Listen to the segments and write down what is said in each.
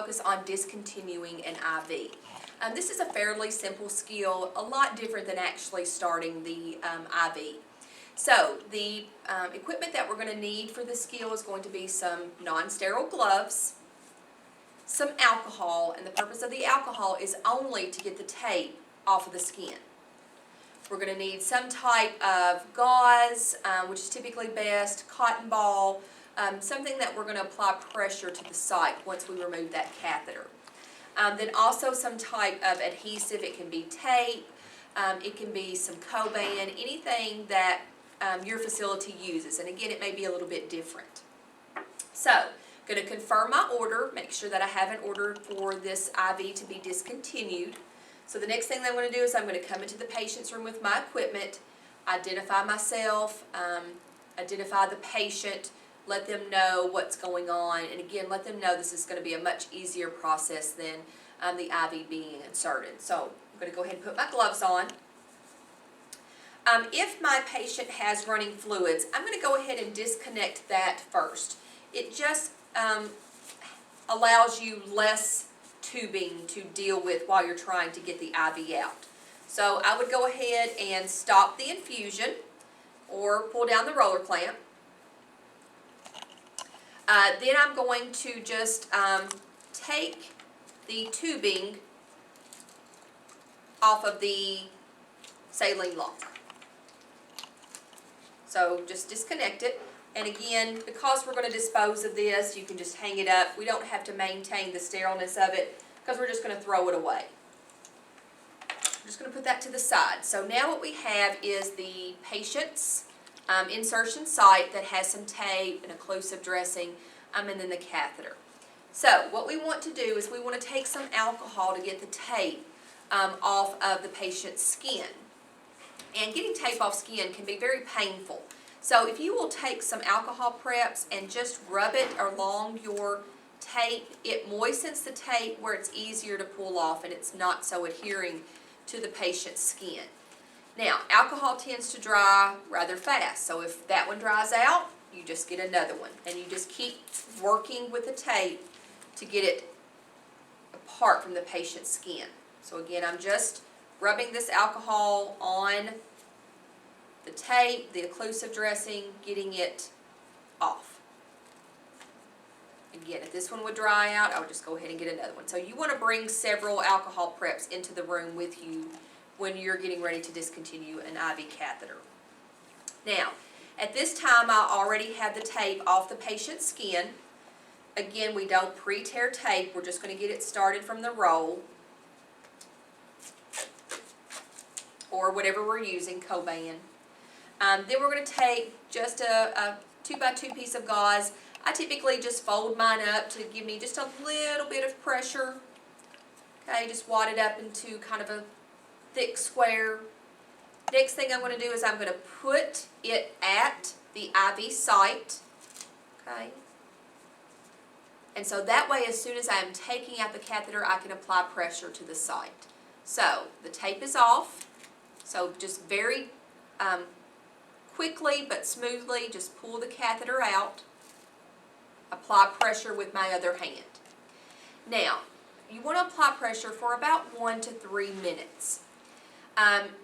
focus on discontinuing an IV. This is a fairly simple skill, a lot different than actually starting the IV. So the equipment that we're going to need for this skill is going to be some non-sterile gloves, some alcohol, and the purpose of the alcohol is only to get the tape off of the skin. We're going to need some type of gauze, which is typically best, cotton ball, something that we're going to apply pressure to the site once we remove that catheter. Then also some type of adhesive. It can be tape, it can be some Coban, anything that your facility uses. And again, it may be a little bit different. So, I'm going to confirm my order, make sure that I have an order for this IV to be discontinued. So the next thing that I'm going to do is I'm going to come into the patient's room with my equipment, identify myself, identify the patient, let them know what's going on, and again, let them know this is going to be a much easier process than the IV being inserted. So I'm going to go ahead and put my gloves on. If my patient has running fluids, I'm going to go ahead and disconnect that first. It just allows you less tubing to deal with while you're trying to get the IV out. So I would go ahead and stop the infusion or pull down the roller clamp. Then I'm going to just take the tubing off of the saline lock. So just disconnect it. And again, because we're going to dispose of this, you can just hang it up. We don't have to maintain the sterileness of it because we're just going to throw it away. I'm just going to put that to the side. So now what we have is the patient's insertion site that has some tape and occlusive dressing, and then the catheter. So what we want to do is we want to take some alcohol to get the tape off of the patient's skin. And getting tape off skin can be very painful. So if you will take some alcohol preps and just rub it along your tape, it moistens the tape where it's easier to pull off and it's not so adhering to the patient's skin. Now, alcohol tends to dry rather fast, so if that one dries out, you just get another one. And you just keep working with the tape to get it apart from the patient's skin. So again, I'm just rubbing this alcohol on the tape, the occlusive dressing, getting it off. Again, if this one would dry out, I would just go ahead and get another one. So you want to bring several alcohol preps into the room with you when you're getting ready to discontinue an IV catheter. Now, at this time, I already have the tape off the patient's skin. Again, we don't pre-tear tape. We're just going to get it started from the roll or whatever we're using, Coban. Then we're going to take just a 2x2 piece of gauze. I typically just fold mine up to give me just a little bit of pressure. Okay, just wad it up into kind of a thick square. Next thing I'm going to do is I'm going to put it at the IV site. Okay. And so that way, as soon as I'm taking out the catheter, I can apply pressure to the site. So the tape is off. So just very quickly but smoothly, just pull the catheter out, apply pressure with my other hand. Now, you want to apply pressure for about 1 to 3 minutes.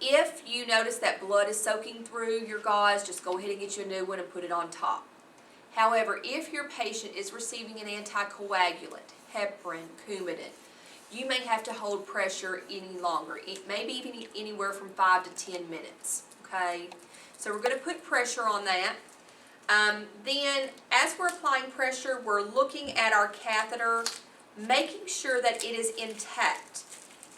If you notice that blood is soaking through your gauze, just go ahead and get you a new one and put it on top. However, if your patient is receiving an anticoagulant, heparin, Coumadin, you may have to hold pressure any longer, maybe even anywhere from 5 to 10 minutes. Okay, so we're going to put pressure on that. Then, as we're applying pressure, we're looking at our catheter, making sure that it is intact.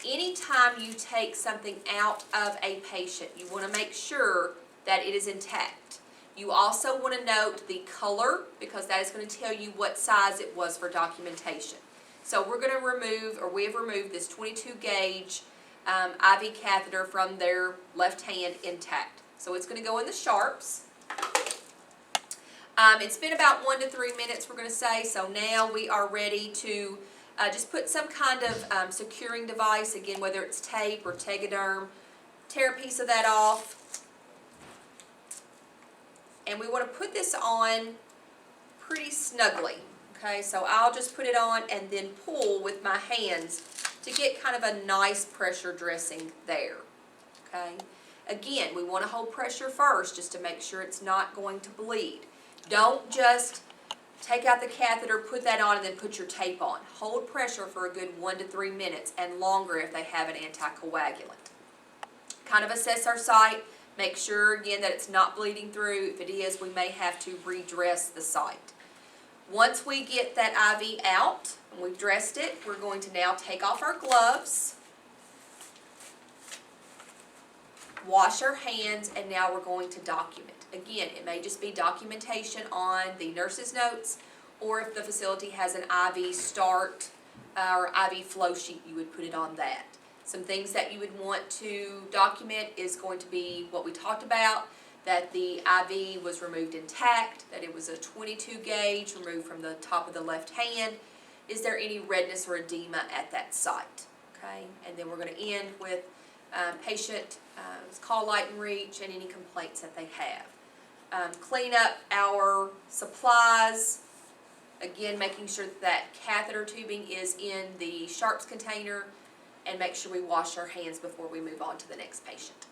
Anytime you take something out of a patient, you want to make sure that it is intact. You also want to note the color because that is going to tell you what size it was for documentation. So we're going to remove, or we have removed this 22 gauge IV catheter from their left hand intact. So it's going to go in the sharps. It's been about 1 to 3 minutes, we're going to say, so now we are ready to just put some kind of securing device, again, whether it's tape or Tegaderm, tear a piece of that off. And we want to put this on pretty snugly, Okay, so I'll just put it on and then pull with my hands to get kind of a nice pressure dressing there. Okay, again, we want to hold pressure first just to make sure it's not going to bleed. Don't just take out the catheter, put that on, and then put your tape on. Hold pressure for a good 1 to 3 minutes and longer if they have an anticoagulant. Kind of assess our site, make sure again that it's not bleeding through. If it is, we may have to redress the site. Once we get that IV out and we've dressed it, we're going to now take off our gloves, wash our hands, and now we're going to document. Again, it may just be documentation on the nurse's notes, or if the facility has an IV start or IV flow sheet, you would put it on that. Some things that you would want to document is going to be what we talked about, that the IV was removed intact, that it was a 22 gauge removed from the top of the left hand. Is there any redness or edema at that site? Okay, and then we're going to end with patient call, light, and reach, and any complaints that they have. Clean up our supplies. Again, making sure that catheter tubing is in the sharps container, and make sure we wash our hands before we move on to the next patient.